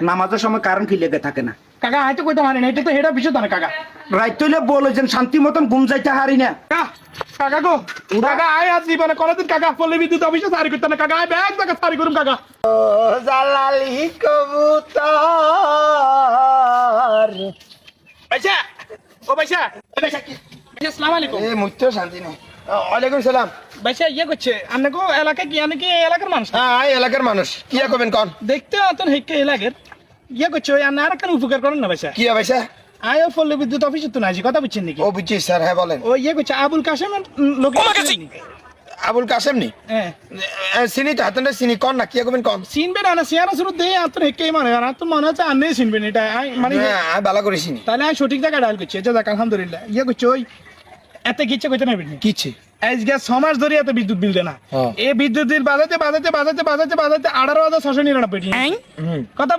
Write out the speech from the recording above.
নামাজের সময় কারেন্ট কি লেগে থাকে না কাকা হয়তো কইতে পারি না, এটা তো হেড অফিসে তো না কাকা। রাইত হইলে বলেছেন শান্তি মতন ঘুম যাইতে হারি না কাকা গো কাকা আয় আজ জীবনে কোনদিন কাকা পল্লী বিদ্যুৎ অফিসে সারি করতে না কাকা, আয় ব্যাগ টাকা সারি করুন কাকা। ও জালালি কবুতর পয়সা ও পয়সা কি আসসালামু আলাইকুম। এ মুত্য শান্তি নেই। ওয়ালাইকুম সালাম। পয়সা ইয়ে করছে আপনি গো এলাকা কি আপনি কি এলাকার মানুষ? হ্যাঁ এলাকার মানুষ কি করবেন কোন দেখতে অতন হেকে এলাকার ইয়ে করছে ওই আপনি আর কেন উপকার করেন না পয়সা? কি পয়সা আয় পল্লী বিদ্যুৎ অফিসে তো না আছি, কথা বুঝছেন নাকি? ও বুঝছি স্যার, হ্যাঁ বলেন। ও ইয়ে করছে আবুল কাশেম লোক আবুল কাসেম নি হ্যাঁ চিনি তো হাতটা চিনি কন না কি করবেন কন চিনবেন না সিয়ারা শুরু দিয়ে আতন হেকে মানে আর তো মনে হচ্ছে আন্নে চিনবেন এটা মানে হ্যাঁ আমি ভালো করে চিনি। তাহলে আমি সঠিক জায়গায় ডায়াল করছি, যাক আলহামদুলিল্লাহ। ইয়ে করছে ওই এত কিচ্ছে কইতে না বিল কিচ্ছে আজকে 6 মাস ধরে এত বিদ্যুৎ বিল দেনা, এই বিদ্যুৎ বিল বাজাতে 18,699 কথা